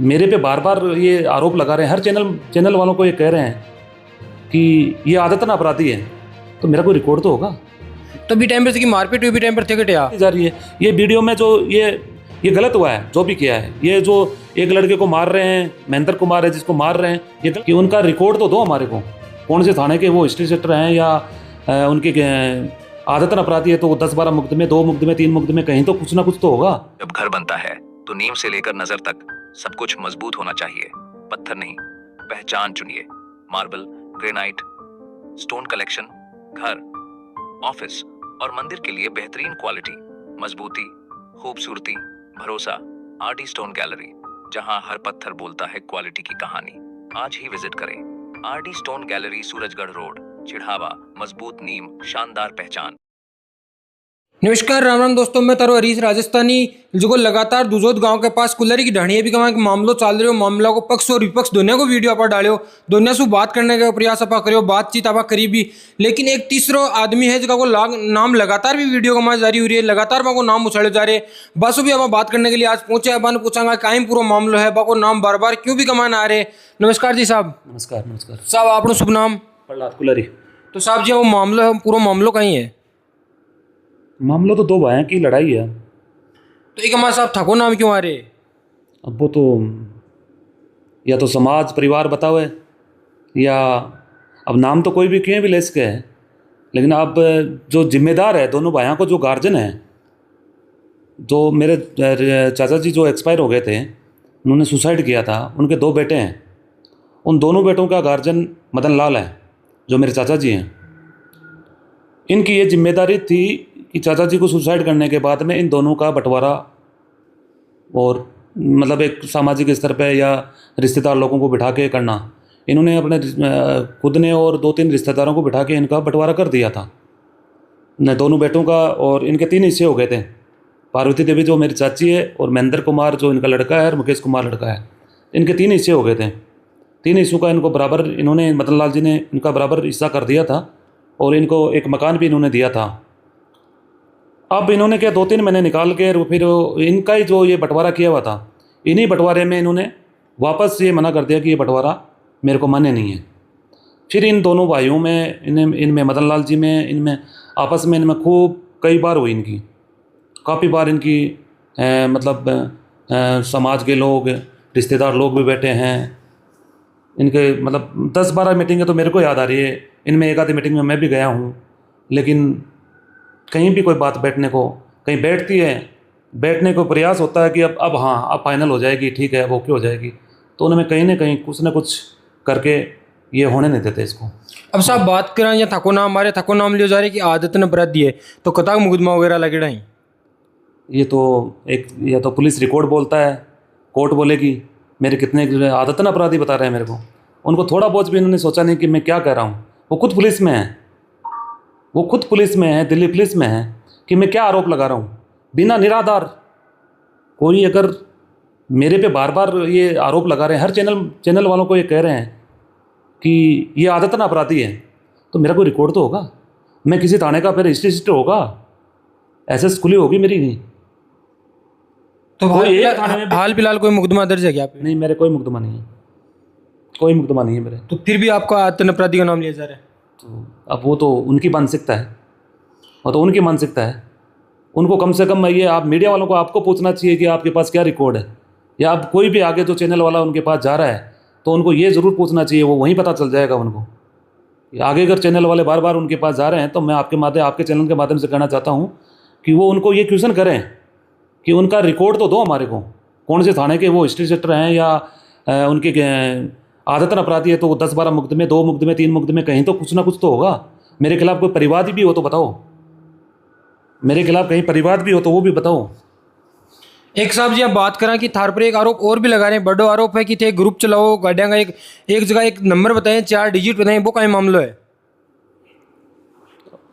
मेरे पे बार बार ये आरोप लगा रहे हैं, हर चैनल वालों को ये कह रहे हैं कि ये आदतन अपराधी है, तो मेरा कोई रिकॉर्ड तो होगा। तो भी टाइम पर की मारपीट हुई भी टाइम पर थे कटिया जा रही है ये वीडियो में जो ये गलत हुआ है, जो भी किया है, ये जो एक लड़के को मार रहे हैं, महेंद्र कुमार है जिसको मार रहे हैं, ये कि उनका रिकॉर्ड तो दो हमारे को, कौन से थाने के वो हिस्ट्री सेक्टर हैं या उनके आदतन अपराधी है, तो वो 10-12 मुकदमे, 2 मुकदमे, 3 मुकदमे, कहीं तो कुछ ना कुछ तो होगा। जब घर बनता है तो नींव से लेकर नजर तक सब कुछ मजबूत होना चाहिए, पत्थर नहीं, पहचान चुनिए। मार्बल, ग्रेनाइट, स्टोन कलेक्शन, घर, ऑफिस और मंदिर के लिए बेहतरीन क्वालिटी, मजबूती, खूबसूरती, भरोसा। आरडी स्टोन गैलरी, जहां हर पत्थर बोलता है क्वालिटी की कहानी। आज ही विजिट करें RD stone gallery, Surajgarh road, Chirawa. मजबूत नींव, शानदार पहचान। नमस्कार, राम राम दोस्तों, मैं तारो हरीश राजस्थानी जो लगातार दुजोद गांव के पास कुल्लरी की ढाणिया भी कमा मामलो चाल रहे हो। मामला को पक्ष और विपक्ष दोनों को वीडियो आप डालो, दोनों से बात करने का प्रयास आप करो, बातचीत आप करी भी, लेकिन एक तीसरा आदमी है जिसका को नाम लगातार भी वीडियो कमा जारी हो रही है, लगातार को नाम उछाड़े जा रहे हैं। बस भी हम बात करने के लिए आज पहुंचे, अपन पूछांगा कायम पूरा मामला है, बाको नाम बार बार क्यों भी कमाना आ रहे। नमस्कार जी साहब। नमस्कार। नमस्कार साहब, आपका शुभ नाम? प्रहलाद कुल्लरी। तो साहब जी, वो मामला है, पूरा मामलो कहीं है? मामला तो दो भाइयों की लड़ाई है। तो एक हमारे साहब ठको नाम क्यों आ रहे? अब वो तो या तो समाज परिवार बताओ है, या अब नाम तो कोई भी क्यों भी ले सके है, लेकिन अब जो जिम्मेदार है दोनों भाइयों को, जो गार्जियन है, जो मेरे चाचा जी जो एक्सपायर हो गए थे, उन्होंने सुसाइड किया था, उनके 2 बेटे हैं, उन दोनों बेटों का गार्जियन मदन लाल है जो मेरे चाचा जी हैं। इनकी ये जिम्मेदारी थी कि चाचा जी को सुसाइड करने के बाद में इन दोनों का बंटवारा, और मतलब एक सामाजिक स्तर पे या रिश्तेदार लोगों को बिठा के करना। इन्होंने अपने खुद ने और 2-3 रिश्तेदारों को बिठा के इनका बंटवारा कर दिया था न दोनों बेटों का, और इनके 3 हिस्से हो गए थे। पार्वती देवी जो मेरी चाची है, और महेंद्र कुमार जो इनका लड़का है, और मुकेश कुमार लड़का है, इनके 3 हिस्से हो गए थे। 3 हिस्सों का इनको बराबर, इन्होंने मदन लाल जी ने इनका बराबर हिस्सा कर दिया था, और इनको एक मकान भी इन्होंने दिया था। अब इन्होंने क्या 2-3 महीने निकाल के फिर इनका ही जो ये बंटवारा किया हुआ था, इन्हीं बंटवारे में इन्होंने वापस ये मना कर दिया कि ये बंटवारा मेरे को मान्य नहीं है। फिर इन दोनों भाइयों में, इनमें मदन लाल जी में, इनमें आपस में, इनमें खूब कई बार हुई, इनकी काफ़ी बार इनकी समाज के लोग, रिश्तेदार लोग भी बैठे हैं इनके, मतलब 10-12 मीटिंगें तो मेरे को याद आ रही है। इनमें एक आधी मीटिंग में मैं भी गया हूँ, लेकिन कहीं भी कोई बात बैठने को कहीं बैठती है, बैठने को प्रयास होता है कि अब हाँ, अब फाइनल हो जाएगी, ठीक है, वो क्यों हो जाएगी, तो उनमें कहीं ना कहीं कुछ ना कुछ करके ये होने नहीं देते इसको। अब साहब बात करें या थको नाम, हमारे थको नाम लियो जा रहे कि आदत ने अपराधी है, तो कता मुकदमा वगैरह लगे रही? ये तो एक, या तो पुलिस रिकॉर्ड बोलता है, कोर्ट बोलेगी मेरे कितने आदतन अपराधी बता रहे हैं मेरे को। उनको थोड़ा बहुत भी इन्होंने सोचा नहीं कि मैं क्या कह रहा हूँ। वो खुद पुलिस में है, वो खुद पुलिस में है, दिल्ली पुलिस में है, कि मैं क्या आरोप लगा रहा हूँ बिना निराधार। कोई अगर मेरे पे बार बार ये आरोप लगा रहे हैं, हर चैनल वालों को ये कह रहे हैं कि ये आदतन अपराधी है, तो मेरा कोई रिकॉर्ड तो होगा। मैं किसी थाने का फिर हिस्ट्री होगा, एसएस खुली होगी मेरी नहीं। तो हाल फिलहाल कोई मुकदमा दर्ज है क्या आप? नहीं, मेरे कोई मुकदमा नहीं है, कोई मुकदमा नहीं है मेरे। तो फिर भी आपका आदतन अपराधी का नाम लिया जा रहा है? तो अब वो तो उनकी मानसिकता है, वो तो उनकी मानसिकता है। उनको कम से कम ये, आप मीडिया वालों को आपको पूछना चाहिए कि आपके पास क्या रिकॉर्ड है, या आप कोई भी आगे जो चैनल वाला उनके पास जा रहा है तो उनको ये ज़रूर पूछना चाहिए, वो वहीं पता चल जाएगा उनको। आगे अगर चैनल वाले बार बार उनके पास जा रहे हैं, तो मैं आपके चैनल के माध्यम से कहना चाहता हूँ कि वो उनको ये क्वेश्चन करें कि उनका रिकॉर्ड तो दो हमारे को, कौन से थाने के वो हिस्ट्री सेक्टर हैं, या उनके आदतन अपराधी है, तो वो 10-12 मुकदमे, 2 मुकदमे, 3 मुकदमे, कहीं तो कुछ ना कुछ तो होगा। मेरे खिलाफ कोई परिवाद भी हो तो बताओ, मेरे खिलाफ कहीं परिवाद भी हो तो वो भी बताओ। एक साहब जी, आप बात करें कि थार पर एक आरोप और भी लगा रहे हैं, बड़ा आरोप है कि थे ग्रुप चलाओ गाड़ियाँ का, एक जगह एक नंबर बताएं, 4 डिजिट बताएं, वो कहीं मामला है?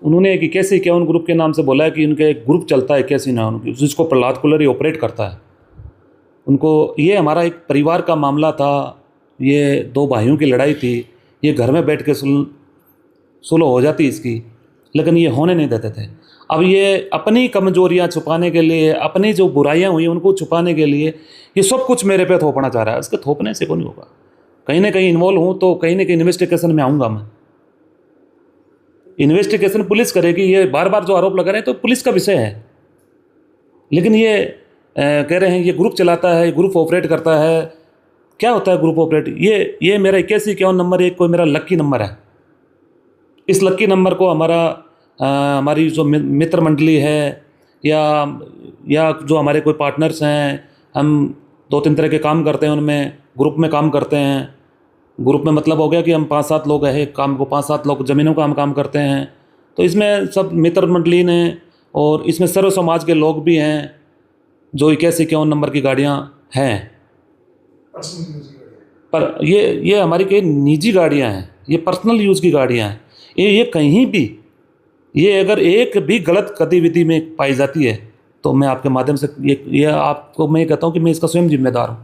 उन्होंने एक 81 ग्रुप के नाम से बोला है कि उनका एक ग्रुप चलता है 81 नाम, जिसको प्रहलाद कुल्लरी ऑपरेट करता है। उनको ये हमारा एक परिवार का मामला था, ये 2 भाइयों की लड़ाई थी, ये घर में बैठ के सुलह हो जाती इसकी, लेकिन ये होने नहीं देते थे। अब ये अपनी कमजोरियां छुपाने के लिए, अपनी जो बुराइयां हुई उनको छुपाने के लिए ये सब कुछ मेरे पे थोपना चाह रहा है। इसके थोपने से कोई नहीं होगा। कहीं ना कहीं इन्वॉल्व हूँ तो कहीं ना कहीं इन्वेस्टिगेशन में आऊँगा मैं। इन्वेस्टिगेशन पुलिस करेगी। ये बार बार जो आरोप लगा रहे हैं तो पुलिस का विषय है, लेकिन ये कह रहे हैं ये ग्रुप चलाता है, ग्रुप ऑपरेट करता है। क्या होता है ग्रुप ऑपरेट? ये मेरा 8151 नंबर एक कोई मेरा लक्की नंबर है। इस लक्की नंबर को हमारी जो मित्र मंडली है या जो हमारे कोई पार्टनर्स हैं, हम 2-3 तरह के काम करते हैं, उनमें ग्रुप में काम करते हैं। ग्रुप में मतलब हो गया कि हम 5-7 लोग हैं काम को, 5-7 लोग ज़मीनों का हम काम करते हैं। तो इसमें सब मित्र मंडली ने, और इसमें सर्व समाज के लोग भी हैं। जो 8151 नंबर की गाड़ियाँ हैं, पर ये हमारी कई निजी गाड़ियाँ हैं, ये पर्सनल यूज़ की गाड़ियाँ हैं। ये कहीं भी ये अगर एक भी गलत गतिविधि में पाई जाती है तो मैं आपके माध्यम से ये आपको मैं कहता हूँ कि मैं इसका स्वयं जिम्मेदार हूँ।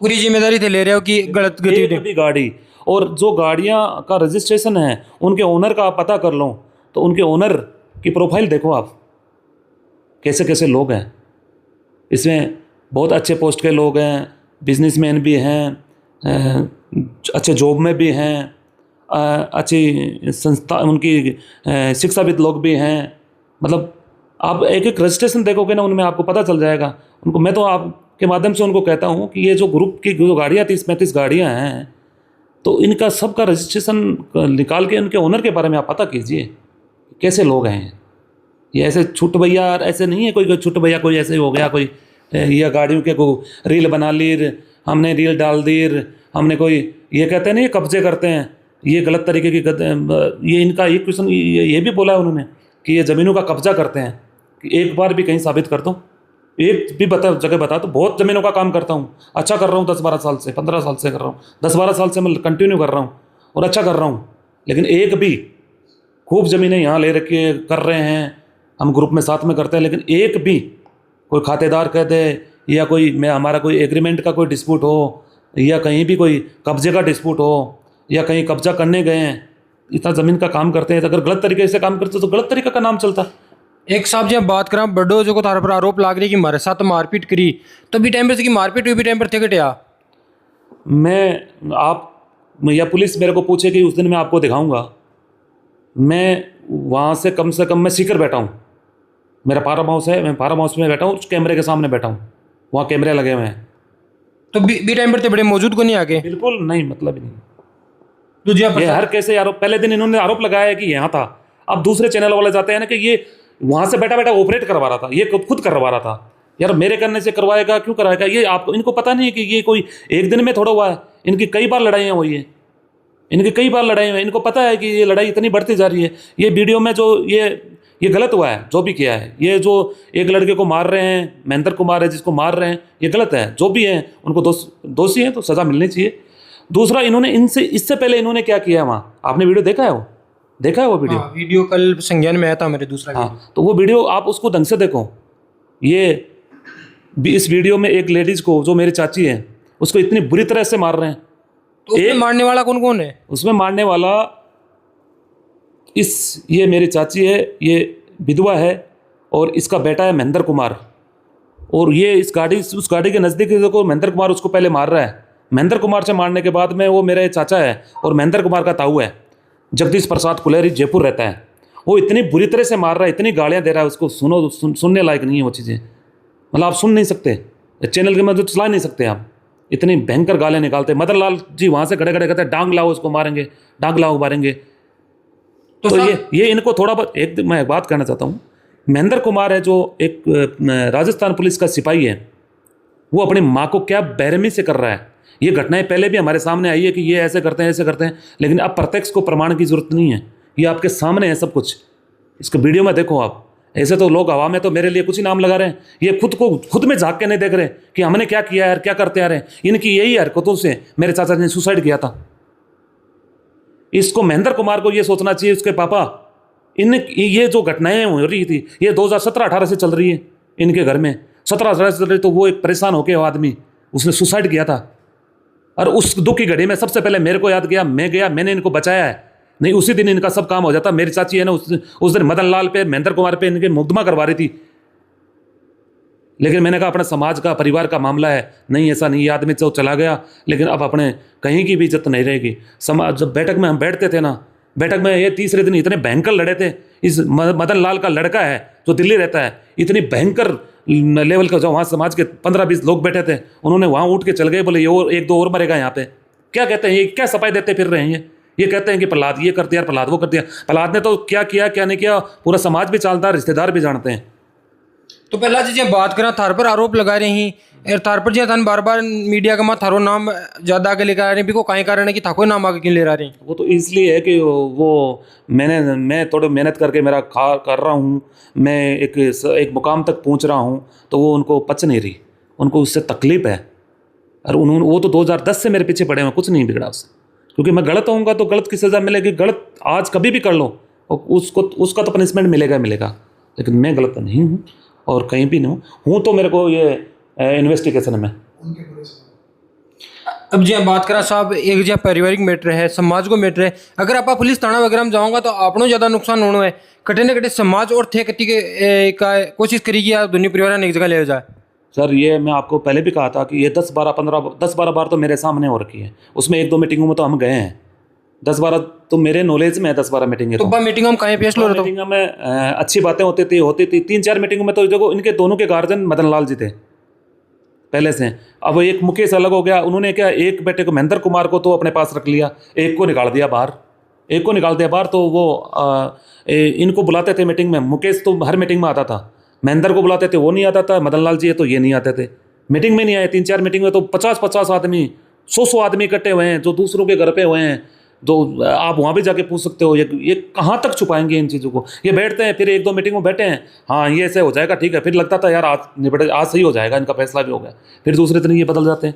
पूरी जिम्मेदारी थे ले रहे हो कि गलत गतिविधि। एक भी गाड़ी, और जो गाड़ियाँ का रजिस्ट्रेशन है उनके ओनर का आप पता कर लो तो उनके ओनर की प्रोफाइल देखो आप, कैसे कैसे लोग हैं। इसमें बहुत अच्छे पोस्ट के लोग हैं, बिजनेसमैन भी हैं, अच्छे जॉब में भी हैं, अच्छी संस्था उनकी शिक्षाविद लोग भी हैं। मतलब आप एक एक रजिस्ट्रेशन देखोगे ना, उनमें आपको पता चल जाएगा उनको। मैं तो आपके माध्यम से उनको कहता हूँ कि ये जो ग्रुप की जो गाड़ियाँ 30-35 गाड़ियाँ हैं, तो इनका सबका रजिस्ट्रेशन निकाल के उनके ओनर के बारे में आप पता कीजिए कैसे लोग हैं। ये ऐसे छुट भैया ऐसे नहीं है, कोई छुट भैया कोई ऐसे हो गया, कोई या गाड़ियों के को रील बना ली, हमने रील डाल दी, हमने कोई ये कहते हैं ना ये कब्जे करते हैं, ये गलत तरीके की ये इनका ये क्वेश्चन ये भी बोला है उन्होंने कि ये ज़मीनों का कब्जा करते हैं। कि एक बार भी कहीं साबित कर दो, एक भी जगह बता। तो बहुत ज़मीनों का काम करता हूँ, अच्छा कर रहा हूँ, 10-12 साल से 15 साल से कर रहा हूँ, 10-12 साल से मैं कंटिन्यू कर रहा हूँ और अच्छा कर रहा हूँ। लेकिन एक भी खूब ज़मीनें यहाँ ले रखी कर रहे हैं, हम ग्रुप में साथ में करते हैं, लेकिन एक भी कोई खातेदार कह दे या कोई हमारा कोई एग्रीमेंट का कोई डिस्प्यूट हो या कहीं भी कोई कब्जे का डिस्प्यूट हो या कहीं कब्जा करने गए हैं, इतना ज़मीन का काम करते हैं, तो अगर गलत तरीके से काम करते तो गलत तरीका का नाम चलता। एक साहब जब बात करा बड़ो जो को तार पर आरोप लाग रही कि हमारे साथ मारपीट करी, तो भी टाइम पर से की मारपीट हुई भी टाइम पर थे कटिया। या पुलिस मेरे को पूछे कि उस दिन मैं आपको दिखाऊंगा, मैं वहाँ से कम मैं सीकर बैठा हूँ। मेरा फार्म हाउस है, मैं फार्म हाउस में बैठा हूँ, कैमरे के सामने बैठा हूँ, वहाँ कैमरे लगे हुए हैं। तो बी टाइम पर थे बड़े मौजूद को नहीं आगे? बिल्कुल नहीं, मतलब ही नहीं। तो जी ये हर कैसे आरोप, पहले दिन इन्होंने आरोप लगाया है कि यहाँ था, अब दूसरे चैनल वाले जाते हैं ना कि ये वहाँ से बैठा बैठा ऑपरेट करवा रहा था, ये खुद करवा रहा था। यार मेरे करने से करवाएगा, क्यों कराएगा? ये आपको इनको पता नहीं है कि ये कोई एक दिन में थोड़ा हुआ है, इनकी कई बार लड़ाइयाँ हुई है, इनकी कई बार लड़ाई हुई है। इनको पता है कि ये लड़ाई इतनी बढ़ती जा रही है। ये वीडियो में जो ये गलत हुआ है, जो भी किया है, ये जो एक लड़के को मार रहे हैं, महेंद्र कुमार है जिसको मार रहे हैं, ये गलत है। जो भी है उनको दोषी हैं तो सज़ा मिलनी चाहिए। दूसरा, इन्होंने इससे पहले इन्होंने क्या किया है वहाँ, आपने वीडियो देखा है? वो वीडियो? हाँ, वीडियो कल संज्ञान में आया था मेरे दूसरा। हाँ, तो वो वीडियो आप उसको ढंग से देखो। इस वीडियो में एक लेडीज़ को, जो मेरी चाची है, उसको इतनी बुरी तरह से मार रहे हैं। तो उसमें मारने वाला कौन कौन है? उसमें मारने वाला ये मेरी चाची है, ये विधवा है, और इसका बेटा है महेंद्र कुमार। और ये उस गाड़ी के नज़दीक देखो, महेंद्र कुमार उसको पहले मार रहा है। महेंद्र कुमार से मारने के बाद में वो मेरे चाचा है और महेंद्र कुमार का ताऊ है, जगदीश प्रसाद कुलेरी, जयपुर रहता है। वो इतनी बुरी तरह से मार रहा है, इतनी गालियाँ दे रहा है उसको, सुनने लायक नहीं है वो चीज़ें। मतलब आप सुन नहीं सकते, चैनल के मदद चला नहीं सकते आप, इतनी भयंकर गालियाँ निकालते। मदन लाल जी वहाँ से खड़े खड़े कहते हैं डांग लाओ उसको मारेंगे, डांग लाओ मारेंगे। तो ये इनको थोड़ा बहुत मैं बात करना चाहता हूँ। महेंद्र कुमार है जो एक राजस्थान पुलिस का सिपाही है, वो अपनी माँ को क्या बेरहमी से कर रहा है। ये घटनाएं पहले भी हमारे सामने आई है कि ये ऐसे करते हैं, लेकिन अब प्रत्यक्ष को प्रमाण की जरूरत नहीं है, ये आपके सामने है सब कुछ। इसको वीडियो में देखो आप। ऐसे तो लोग हवा में तो मेरे लिए कुछ ही नाम लगा रहे हैं, ये खुद में झाँक के नहीं देख रहे कि हमने क्या किया है, क्या करते आ रहे हैं। इनकी यही हरकतों से मेरे चाचा ने सुसाइड किया था। इसको महेंद्र कुमार को ये सोचना चाहिए, उसके पापा, ये जो घटनाएं हो रही थी ये 2017-18 से चल रही है इनके घर में, 17-18 से चल रही। तो वो एक परेशान होकर आदमी, उसने सुसाइड किया था, और उस दुख की घड़ी में सबसे पहले मेरे को याद किया, मैं गया, मैंने इनको बचाया है। नहीं उसी दिन इनका सब काम हो जाता। मेरी चाची है ना उस दिन मदन लाल पे, महेंद्र कुमार पे इनके मुकदमा करवा रही थी, लेकिन मैंने कहा अपना समाज का, परिवार का मामला है, नहीं ऐसा नहीं, ये आदमी तो चला गया, लेकिन अब अपने कहीं की भी इज्जत नहीं रहेगी। समाज जब बैठक में हम बैठते थे ना, बैठक में ये तीसरे दिन इतने भयंकर लड़े थे। इस मदन लाल का लड़का है जो दिल्ली रहता है, इतनी भयंकर लेवल का, जो वहाँ समाज के 15-20 लोग बैठे थे, उन्होंने वहाँ उठ के चल गए, बोले ये और 1-2 और मरेगा यहाँ पे। क्या कहते हैं ये, क्या सफाई देते फिर रहे हैं ये कहते हैं कि प्रहलाद ये कर दिया, प्रहलाद वो कर दिया। प्रहलाद ने तो क्या किया क्या नहीं किया पूरा समाज भी जानता है, रिश्तेदार भी जानते हैं। तो पहला जी बात करा थार पर आरोप लगा रहे हैं, थार पर जी थान बार बार मीडिया का थारो नाम ज़्यादा आगे लेकर आ रहे हैं, भी को काहे कारण है कि थाको नाम आगे क्यों ले रहे हैं? वो तो इसलिए है कि वो मैं थोड़ा मेहनत करके मेरा कर रहा हूँ, मैं एक मुकाम तक पहुँच रहा हूँ, तो वो उनको पच नहीं रही, उनको उससे तकलीफ है। और उन्होंने वो तो 2010 से मेरे पीछे पड़े हैं, कुछ नहीं बिगड़ा उससे, क्योंकि मैं गलत होऊंगा तो गलत की सज़ा मिलेगी। गलत आज कभी भी कर लो उसका तो पनिशमेंट मिलेगा मिलेगा, लेकिन मैं गलत तो नहीं हूँ और कहीं भी नहीं हूँ तो मेरे को ये इन्वेस्टिगेशन में। अब जी बात करा साहब, एक जी पारिवारिक मैटर है, समाज को मैटर है, अगर आप पुलिस थाना वगैरह में जाऊँगा तो आपनों ज़्यादा नुकसान होना है, कटे न कटे समाज और थे कति के का कोशिश करेगी या दोनों परिवार ने एक जगह ले जाए। सर ये मैं आपको पहले भी कहा था कि ये 10-12 बार तो मेरे सामने हो रखी है, उसमें 1-2 मीटिंगों में तो हम गए हैं। 10-12 तो मेरे नॉलेज में है, 10-12 मीटिंग। तो मीटिंग हम कहीं पेश लो रहे मीटिंग में अच्छी बातें होती थी 3-4 मीटिंगों में तो देखो इनके दोनों के गार्जियन मदन लाल जी थे पहले से। अब एक मुकेश अलग हो गया, उन्होंने क्या एक बेटे को महेंद्र कुमार को तो अपने पास रख लिया, एक को निकाल दिया बाहर, तो वो इनको बुलाते थे मीटिंग में। मुकेश तो हर मीटिंग में आता था, महेंद्र को बुलाते थे वो नहीं आता था, मदन लाल जी है तो ये नहीं आते थे, मीटिंग में नहीं आए। 3-4 मीटिंग में तो 50-50 आदमी 100 आदमी इकट्ठे हुए हैं जो दूसरों के घर पे हुए हैं। तो आप वहाँ भी जाके पूछ सकते हो, ये कहाँ तक छुपाएंगे इन चीज़ों को। ये बैठते हैं, फिर 1-2 मीटिंग में बैठे हैं, हाँ ये ऐसे हो जाएगा ठीक है, फिर लगता था यार आज सही हो जाएगा, इनका फैसला भी हो गया, फिर दूसरे दिन ये बदल जाते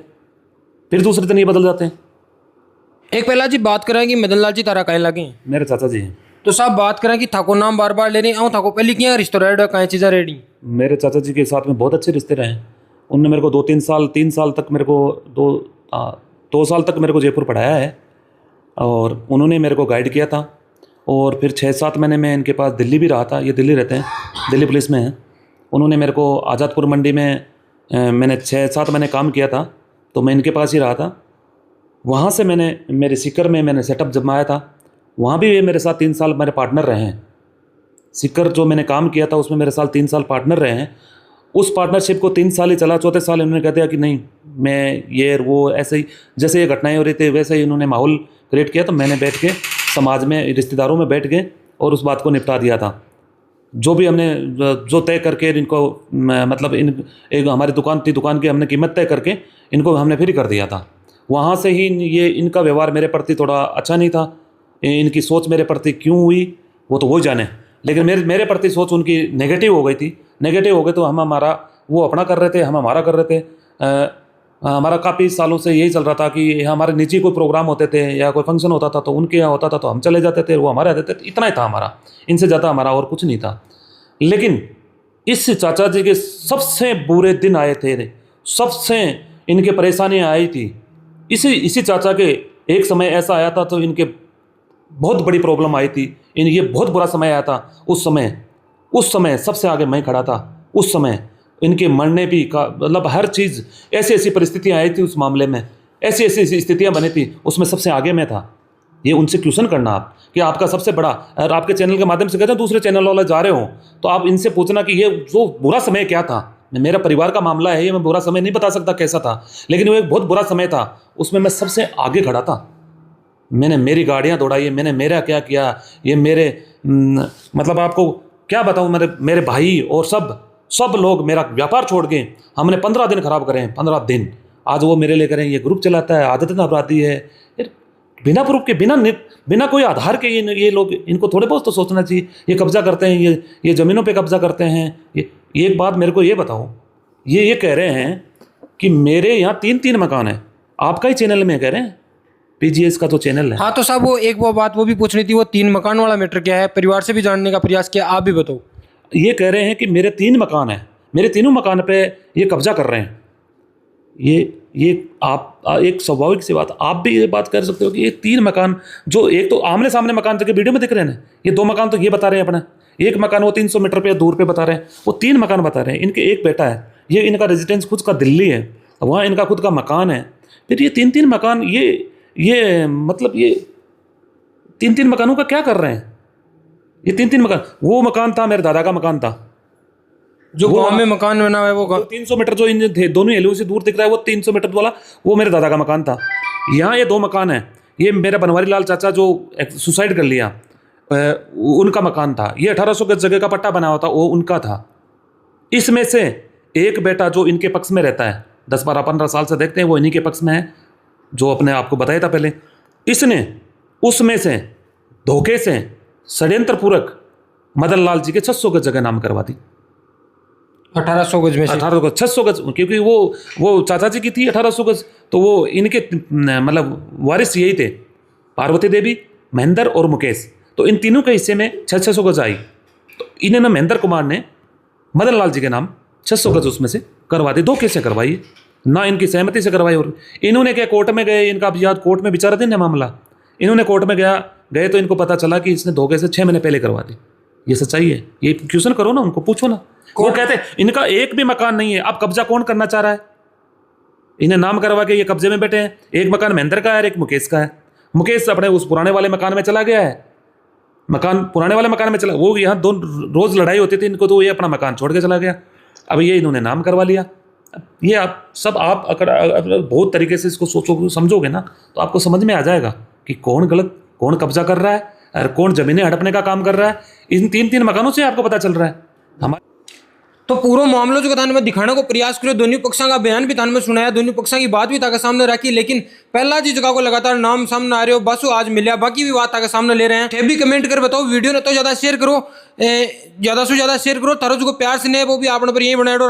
हैं। एक पहला जी बात करें कि मदन लाल जी तारा कहीं लगे मेरे चाचा जी हैं। तो साहब बात करें कि थाको नाम बार बार ले रहे हैं, थाको पहले क्या रिश्ते रेड कहीं चीज़ें रेडी? मेरे चाचा जी के साथ में बहुत अच्छे रिश्ते रहे हैं। उनने मेरे को 3 साल तक मेरे को 2 साल तक मेरे को जयपुर पढ़ाया है और उन्होंने मेरे को गाइड किया था। और फिर 6-7 महीने में इनके पास दिल्ली भी रहा था, ये दिल्ली रहते हैं, दिल्ली पुलिस में हैं। उन्होंने मेरे को आज़ादपुर मंडी में मैंने 6-7 महीने काम किया था, तो मैं इनके पास ही रहा था। वहाँ से मैंने मेरे सीकर में मैंने सेटअप जमाया था, वहाँ भी ये मेरे साथ 3 साल मेरे पार्टनर रहे हैं। सीकर जो मैंने काम किया था उसमें मेरे साथ 3 साल पार्टनर रहे हैं। उस पार्टनरशिप को 3 साल ही चला, चौथे साल इन्होंने कह दिया कि नहीं मैं ये वो ऐसे ही जैसे ये घटनाएं हो रही थी वैसे ही इन्होंने माहौल क्रिएट किया। तो मैंने बैठ के समाज में रिश्तेदारों में बैठ गए और उस बात को निपटा दिया था। जो भी हमने जो तय करके इनको मतलब एक हमारी दुकान थी, दुकान की हमने कीमत तय करके इनको हमने फ्री कर दिया था। वहाँ से ही ये इनका व्यवहार मेरे प्रति थोड़ा अच्छा नहीं था, इनकी सोच मेरे प्रति क्यों हुई वो तो वो जाने, लेकिन मेरे प्रति सोच उनकी नेगेटिव हो गई थी। नेगेटिव हो गए तो हम हमारा वो अपना कर रहे थे, हम हमारा कर रहे थे। हमारा काफ़ी सालों से यही चल रहा था कि हमारे निजी कोई प्रोग्राम होते थे या कोई फंक्शन होता था तो उनके यहाँ होता था तो हम चले जाते थे, वो हमारे आते थे, इतना ही था हमारा, इनसे ज़्यादा हमारा और कुछ नहीं था। लेकिन इस चाचा जी के सबसे बुरे दिन आए थे, सबसे इनके परेशानियाँ आई थी। इसी चाचा के एक समय ऐसा आया था तो इनके बहुत बड़ी प्रॉब्लम आई थी, ये बहुत बुरा समय आया था। उस समय सबसे आगे मैं खड़ा था। उस समय इनके मरने भी का मतलब हर चीज़ ऐसी परिस्थितियाँ आई थी, उस मामले में ऐसी स्थितियाँ बनी थी, उसमें सबसे आगे मैं था। ये उनसे क्वेश्चन करना आप कि आपका सबसे बड़ा, और आपके चैनल के माध्यम से कहते हैं दूसरे चैनल वाले जा रहे हो तो आप इनसे पूछना कि ये जो बुरा समय क्या था। मेरा परिवार का मामला है, ये मैं बुरा समय नहीं बता सकता कैसा था, लेकिन वो एक बहुत बुरा समय था, उसमें मैं सबसे आगे खड़ा था। मैंने मेरी गाड़ियाँ दौड़ाई, मैंने मेरा क्या किया, ये मेरे मतलब आपको क्या बताऊँ, मेरे भाई और सब लोग मेरा व्यापार छोड़ के हमने 15 दिन खराब करे हैं, 15 दिन। आज वो मेरे लिए करें, ये ग्रुप चलाता है, आदतन अपराधी है, बिना प्रूफ के बिना कोई आधार के ये लोग, इनको थोड़े बहुत तो सोचना चाहिए। ये कब्जा करते हैं, ये ज़मीनों पे कब्जा करते हैं। ये एक बात मेरे को ये बताओ, ये कह रहे हैं कि मेरे यहाँ 3 मकान है, आपका ही चैनल में कह रहे हैं, पीजीएस का तो चैनल है। हाँ तो साहब वो बात वो भी पूछनी थी, वो 3 मकान वाला मैटर क्या है, परिवार से भी जानने का प्रयास किया, आप भी बताओ। ये कह रहे हैं कि मेरे 3 मकान हैं, मेरे तीनों मकान पे ये कब्जा कर रहे हैं। ये आप एक स्वाभाविक सी बात, आप भी ये बात कर सकते हो कि ये 3 मकान जो एक तो आमने सामने मकान जगह वीडियो में दिख रहे हैं ना, ये 2 मकान तो ये बता रहे हैं अपना, एक मकान वो 300 मीटर पे या दूर पे बता रहे हैं, वो 3 मकान बता रहे हैं। इनके एक बेटा है, ये इनका रेजिडेंस खुद का दिल्ली है, वहाँ इनका खुद का मकान है। फिर ये 3-3 मकान, ये मतलब ये 3-3 मकानों का क्या कर रहे हैं? ये 3-3 मकान, वो मकान था मेरे दादा का मकान था, जो गांव में मकान बना हुआ है वो 300 मीटर जो इन थे दोनों एलओ से दूर दिख रहा है, वो 300 मीटर वाला वो मेरे दादा का मकान था। यहाँ ये 2 मकान है, ये मेरा बनवारी लाल चाचा जो सुसाइड कर लिया उनका मकान था। ये 1800 गज जगह का पट्टा बना हुआ था, वो उनका था। इसमें से एक बेटा जो इनके पक्ष में रहता है, 10, 12, 15 साल से देखते हैं, वो इन्हीं के पक्ष में है, जो अपने आपको बताया था पहले। इसने उसमें से धोखे से षड्यंत्रपूर्वक मदन लाल जी के 600 गज जगह नाम करवा दी। 1800 गज में से 1800 गज, 600 गज, क्योंकि वो चाचा जी की थी 1800 गज, तो वो इनके मतलब वारिस यही थे, पार्वती देवी, महेंद्र और मुकेश। तो इन तीनों के हिस्से में 600 गज आई। तो इन्होंने महेंद्र कुमार ने मदन लाल जी के नाम 600 गज उसमें से करवा दी। 2 केसें करवाई, ना इनकी सहमति से करवाई। और इन्होंने क्या, कोर्ट में गए, इनका अब याद कोर्ट में विचाराधीन है मामला, इन्होंने कोर्ट में गए तो इनको पता चला कि इसने धोखे से 6 महीने पहले करवा दी। ये सच्चाई है, ये क्वेश्चन करो ना, उनको पूछो ना। वो कहते हैं इनका एक भी मकान नहीं है। अब कब्जा कौन करना चाह रहा है? इन्हें नाम करवा के ये कब्जे में बैठे हैं। एक मकान महेंद्र का है, एक मुकेश का है। मुकेश अपने उस पुराने वाले मकान में चला गया है, पुराने वाले मकान में चला, वो यहाँ रोज लड़ाई होती थी इनको, तो ये अपना मकान छोड़ के चला गया। अब ये इन्होंने नाम करवा लिया। ये आप अगर बहुत तरीके से इसको सोचो समझोगे ना, तो आपको समझ में आ जाएगा कि कौन गलत, कौन कब्जा कर रहा है और कौन जमीनें हड़पने का काम कर रहा है। इन 3-3 मकानों से आपको पता चल रहा है। हमारे तो पूरा मामला जो थाने में दिखाने को प्रयास करो, दोनों पक्षों का बयान भी थाने में सुनाया, दोनों पक्षों की बात भी ताके सामने रखी, लेकिन पहला जी जगह को लगातार नाम सामने आ रहे हो, बस आज मिला, बाकी भी बात ताके सामने ले रहे हैं। भी कमेंट कर बताओ, वीडियो ने तो ज्यादा शेयर करो, ज्यादा से ज्यादा शेयर करो, थारो जो प्यार से ने वो भी आपने पर यही बनाए रखो।